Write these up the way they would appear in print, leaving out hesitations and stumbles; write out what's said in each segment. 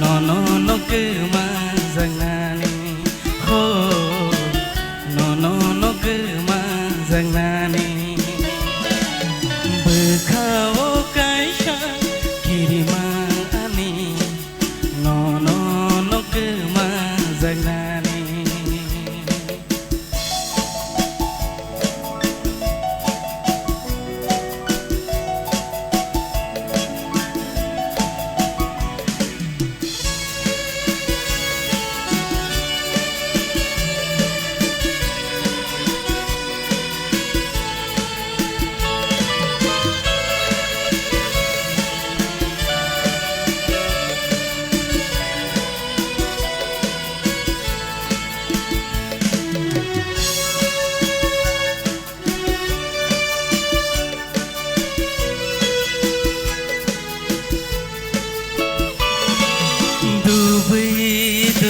no no no ke ma zanani ho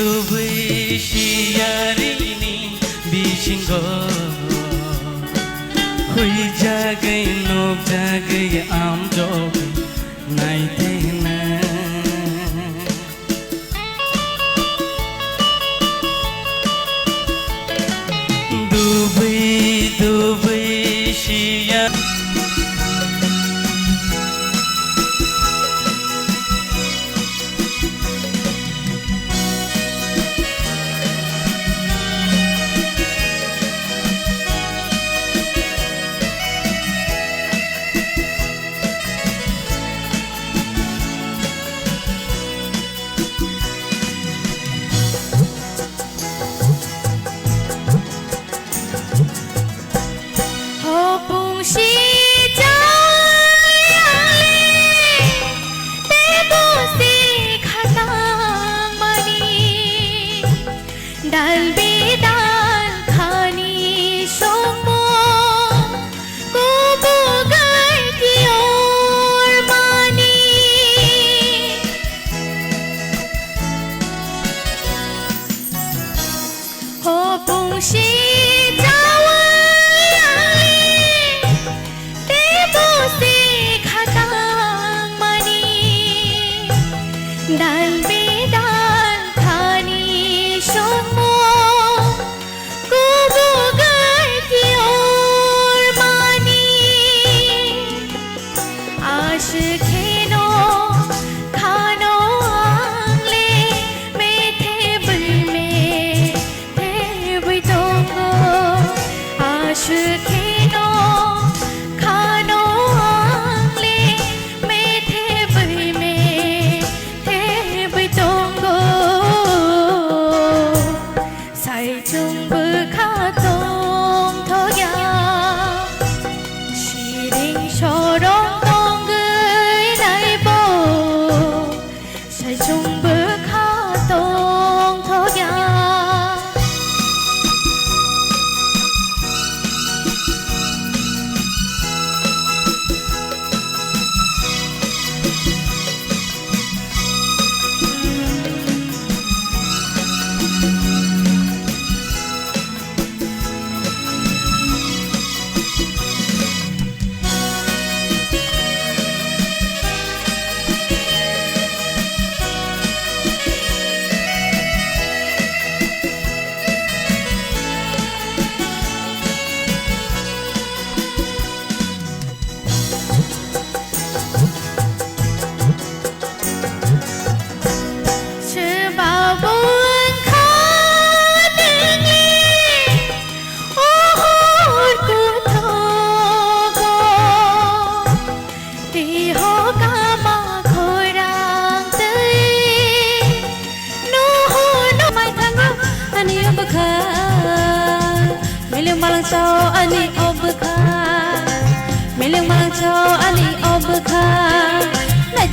dubai siyarini bisingo hui jagai nok jagai am jogai naitena dubai siya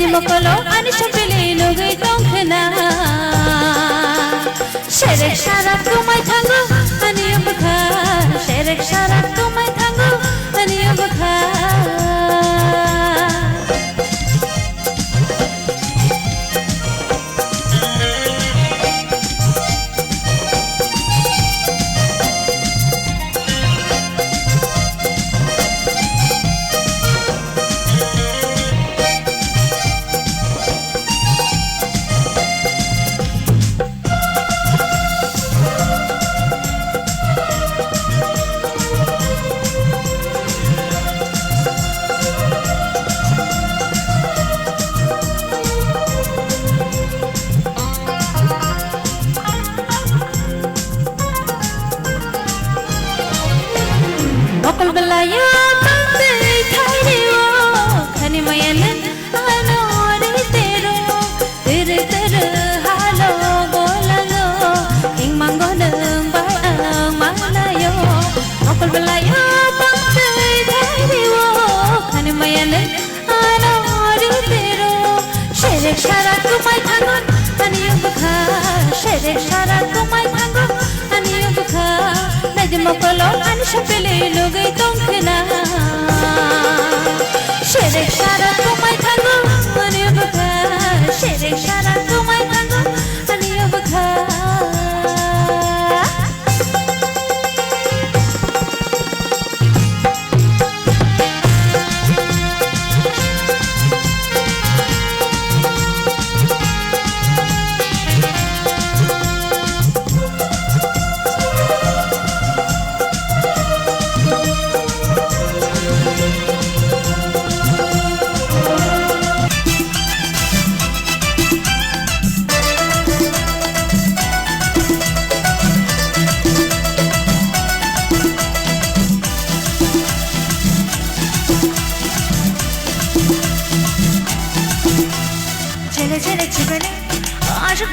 Mokolo ani shapele logai tongkhna sherek sharak tumai thangu ani obkha sherek sharak tumai thangu ani obkha Okol belaya pandai thairio khani mayalan anore tero tere tere halo bolalo king mangonang bai ang malayo okol belaya pandai thairio khani mayalan anore tero sherek sharak tumai thangon ani obkha sherek sharak tumai thangon ani obkha Mokolo ani shapele logai tongkhna sherek sharak tumai thangu ani obkha sherek sharak tumai thangu ani obkha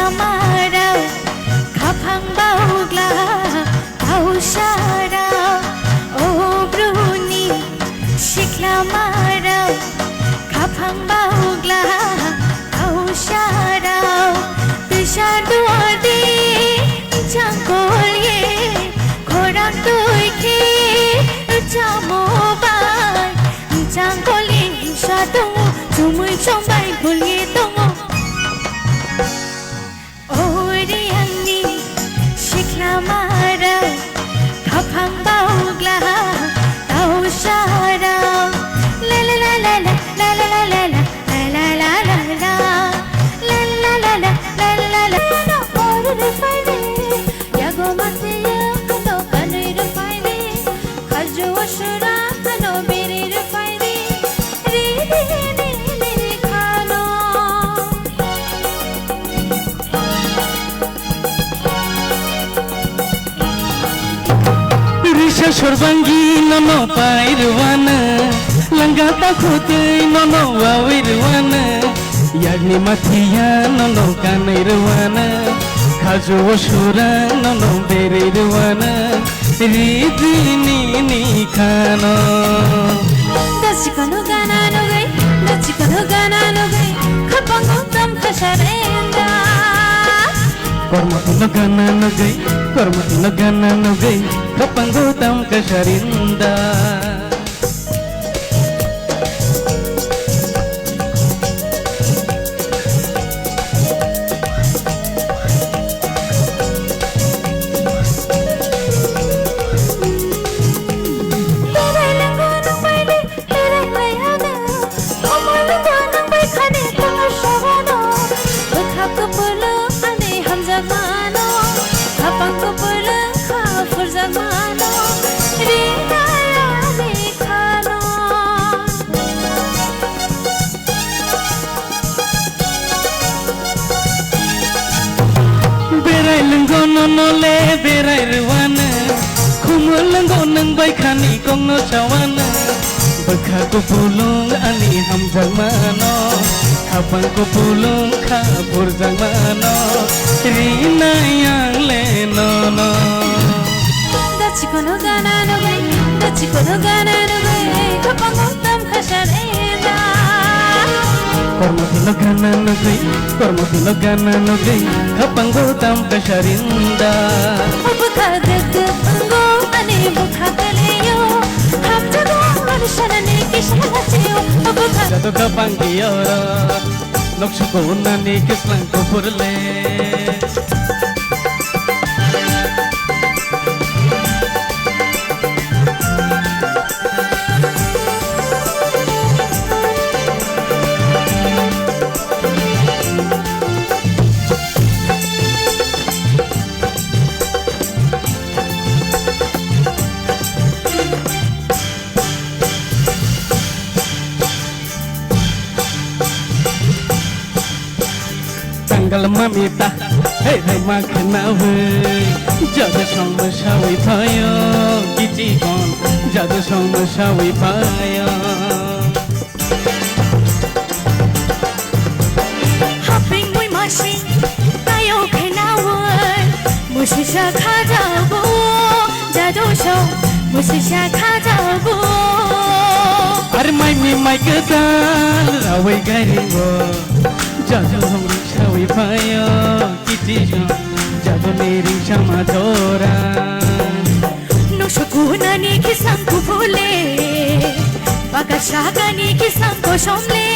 सिख्लामाराव खाफां बावग्ला दावसाराव अब्रुनि सिख्लामाराव खाफां बावग्ला दावसाराव बिसादुआदि चांगलये खरां दुइखे चामोबाय चांगलि सादुं जुमुय संबाय भुलिये दङ ओरे आंनि सिख्लामाराव खाफां बावग्ला दावसाराव ला ला ला ला ला ला ला ला ला ला ला ला ला ला ला ला ला ला ला ओरे फाइने यागो मासेया no कानै रे फाइने खाजो asura no बेरे रे फाइने रे रे रे रे खानो Risha sorbangi nono pairwana langata khutei nono wawirwana yagni mathiya nono kanairwana khajo sura nono berirwana ridini ni khano Dachikono gana no gai khapango tam khasarenda kormatu gana no gai kapango tam kasarinda nole berai ruwana khumulanggo nang bai khani kongno chawana bakha ko pulung ani hamjang mano khapang ko pulung kha burjang mano rina yang le no no Dachikono gana no gai khapango tam khasarenda kormatu gana no gai kapango tam kasarinda Bukha gaggo ane bukha kaleyo hamjago arshana kisalachiyo bukha jadu kapangiyora noksuko nani kislang ko purle Tanggal mamita, hey hey makna wey, jadu song mashawi payo, kiti kon, jadu song mashawi payo. Hopping we mashi, tayo kenawan, musisha khajabo, jadu song, musisha khajabo. Are mai mi mai kedal, rawi garingo, jadu song mashawi payo, kiti kon, jadu niri chama dora. Nushukuna ni kisang kupule, bagashaka ni kisang koshomle.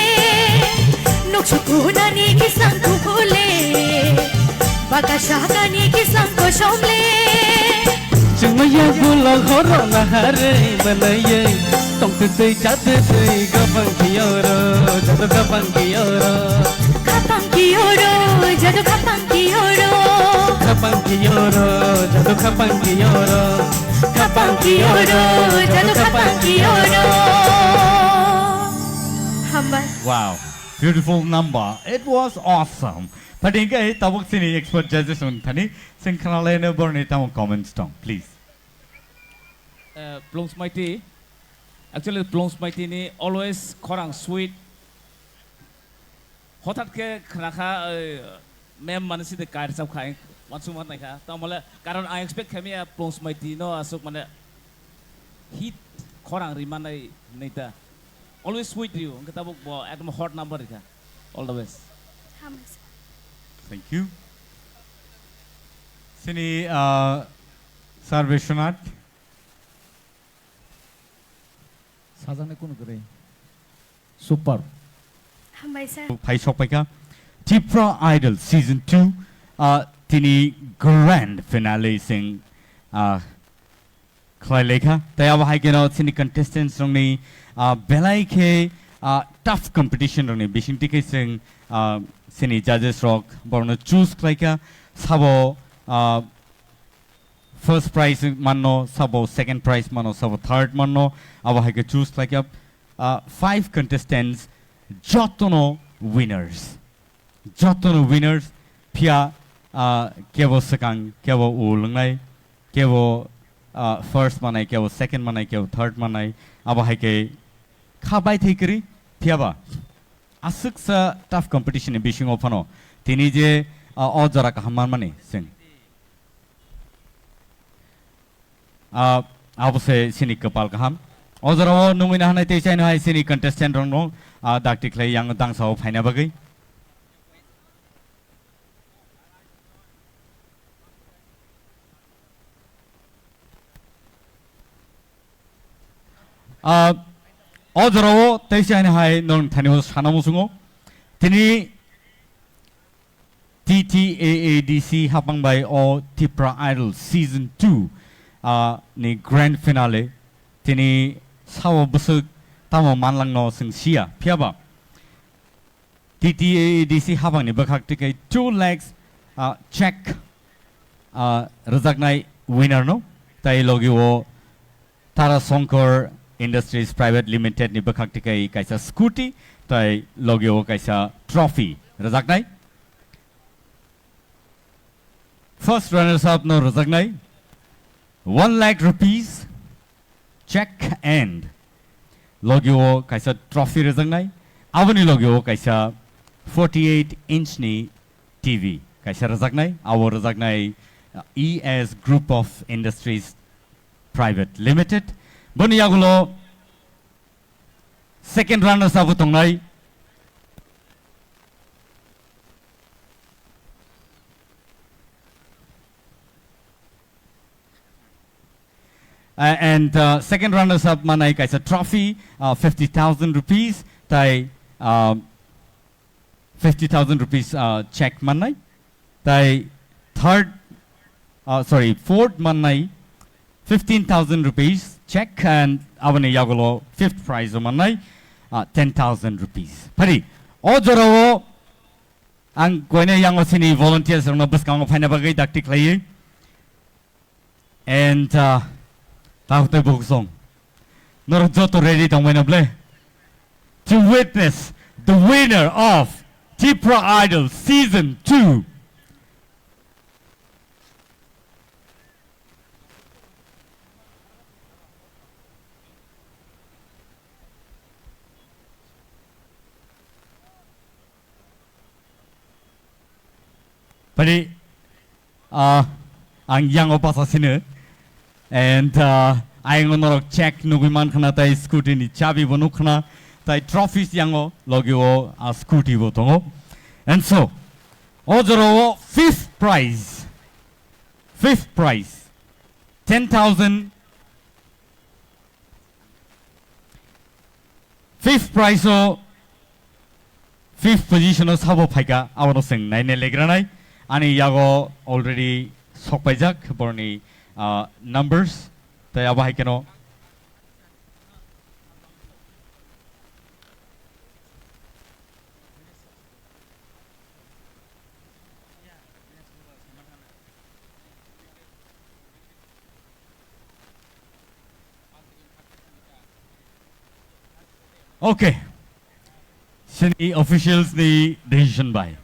Nushukuna ni kisang kupule, bagashaka ni kisang koshomle. Jumaya gula khoro na hare manaye, tong tui chat tui kapang kiyoro, jadu kapang kiyoro. Kapang kiyoro, jadu kapang kiyoro. Kapang kiyoro, jadu kapang kiyoro. Kapang kiyoro, jadu kapang kiyoro. Hambar. Wow, beautiful number. It was awesome. Patingay tabuk sini expert judges on thani singkhalena borne tamu comments tong please. Plums mighty. Actually, plums mighty ni always korang sweet. Hotat ke khnaka mem mana si de kair sab khai wansung man naikha ta mole karon I expect kami a plons mighty no asuk mane hit khorang rimanai neita always with you kita buk bo ekdom hot number ikha all the best Hamas. Thank you. Sini Sir Vishwanath. 사전에 꾸는 그래. Super. Hambaisa. Pai Sopaika. Tipra Idol Season 2. Tini grand finale sing Klaileka. Tayaba Haikeno, Sini contestants on the Belaike tough competition on the Bishing Tiki sing Sini judges rock. Borno choose Klaika. Sabo first prize mano, sabo second prize mano, sabo third mano. Aba Haike choose Klaika. 5 contestants. Jotono winners. Jotono winners. Pia kevo sekang, kevo ulangai, kevo first manai, kevo second manai, kevo third manai. Aba haike khabai thikri pia ba. Asuk sa tough competition in bishing opano. Tini je ojara kahaman mani sing. Abo se sini kepal kaham. Ojara numina hanai te chaino hai sini contestant rong no dakti klai yang dang sao phaina bagai. Ojara te chaino hai non thani sanamusungo. Tini TTAADC hapang by o Tipra Idol Season 2 ni grand finale. Tini sawo busuk tamo manlang no sing sia piaba. TTAADC habang ni bakak tikai 2 lakhs check rezagnai winner no. Tai logi wo Tara Sonkor Industries Private Limited ni bakak tikai kaisa scooty. Tai logi wo kaisa trophy rezagnai. First runners up no rezagnai 1 lakh rupees check and logio kaisa trophy rezagnai avani logio kaisa 48-inch ni TV kaisa rezagnai our rezagnai ES Group of Industries Private Limited boni yagulo second runners up tongnai and second runners up manai kaisa trophy 50,000 rupees tai 50,000 rupees check manai tai fourth manai 15,000 rupees check and avani yagulo fifth prize manai 10,000 rupees pari ojoro ang koine yang osini volunteers rong buskang phaina bagai dakti klai and Tautai Boksong. Norjoto ready to win a play. To witness the winner of Tipra Idol Season 2. Pari ang yang opasa sine. And I will check Nuguman Kanata scooty ni Chabi Bonukana, tai trophies yango, logio a scooty votongo. And so, Ojoro, fifth prize, 10,000. Fifth prize, fifth position of Sabo Paika, our sing, Nine Legranai, Ani Yago already Sokpajak, Borni. Numbers tay aba haikeno okay sini officials ni decision by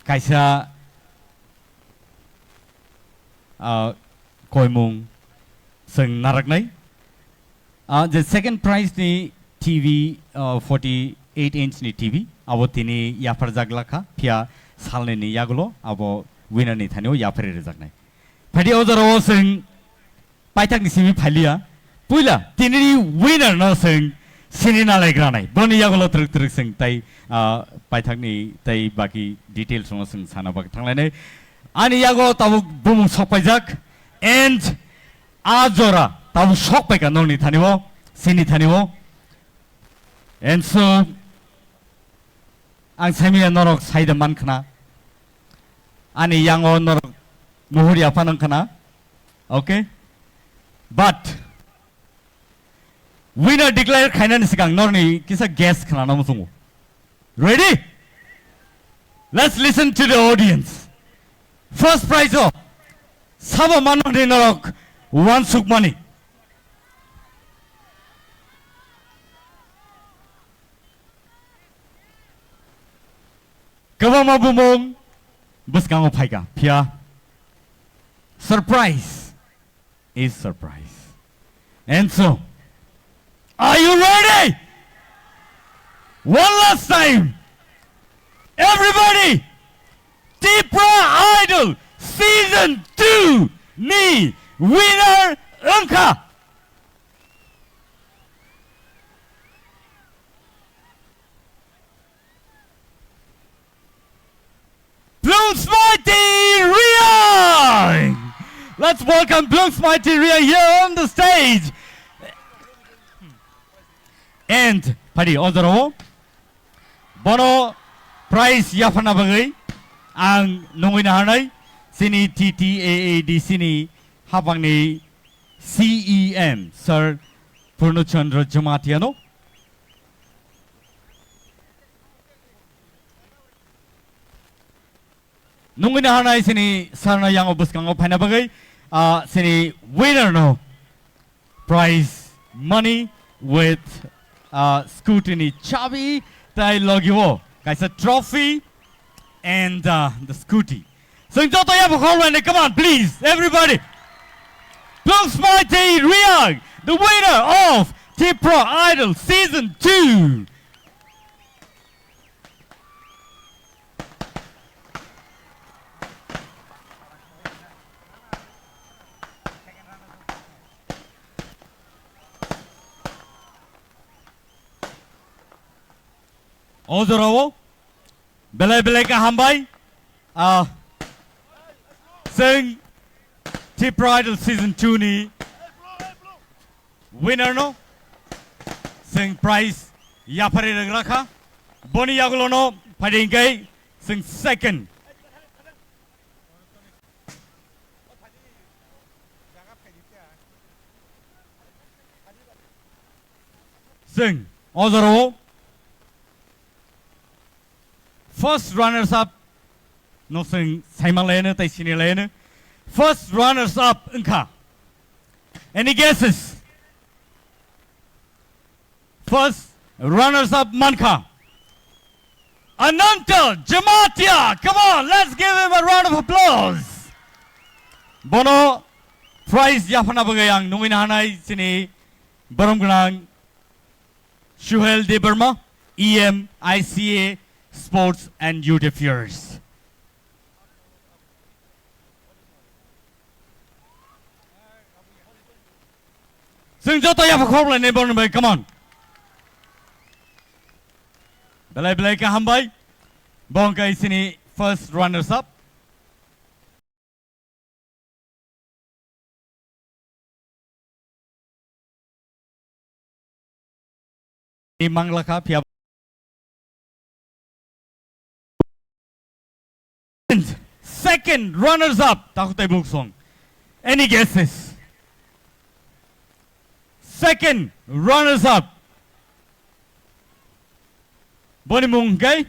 kaisa Koimung sing naraknai. The second prize ni TV 48 8-inch ni TV abo tini yapar jaglakha phia salne ni yagulo abo winner ni thanio yapar rejagnai phadi ojaro sing paitak ni simi phalia puila tini winner no sing sini na laigranai boni yagulo truk truk sing tai paitak ni tai baki details no sing sana bak thanglai ani yago tabu bumung sokpaijak and ajora tabu sokpaika noni thanio sini thanio and so ang samiya norok saida man khana ani yango norok muhuri apanang khana okay but winner declare khaina ni sikang norni kisa guess khana namu sungu ready let's listen to the audience first prize of sabo manoni norok one suk money Kabama bumong buskango paiga pia surprise is surprise and so are you ready one last time everybody Tipra Idol season 2 ni winner Unka Bloom's Mighty Ria! Let's welcome Bloom's Mighty Ria here on the stage. And Padi Ozaro Bono Prize Yafana Bagay Ang Nungina Hanay Sini TTAAD Sini Habangni CEM Sir Purnachandra Jamatiano Nungina hanay sini sarna yang obuskango phana bagai sini winner no prize money with scrutiny chabi tai logiwo kaisa trophy and the scooty so joto ya bkhol come on please everybody Bloom's Mighty Ria the winner of Tipra Idol season 2 Ozorowo belai ka hambai sing Tipra Idol season 2 ni winner no sing prize yapare rakha boni yagulo no padingai sing second sing Ozorowo first runners up no sing Simon Lane tai sini Lane first runners up Unka any guesses first runners up Manka Ananta Jamatia come on let's give him a round of applause Bono prize Yafana Bagayang Nungina Hanai sini Barumganang Shuhel De Burma EM ICA Sports and Youth Affairs. Sing joto ya phokol ne bon bai come on. Belai ka hambai. Bong kai sini first runners up. Manglaka pia second runners up Takutai Book song any guesses second runners up Boni Mungai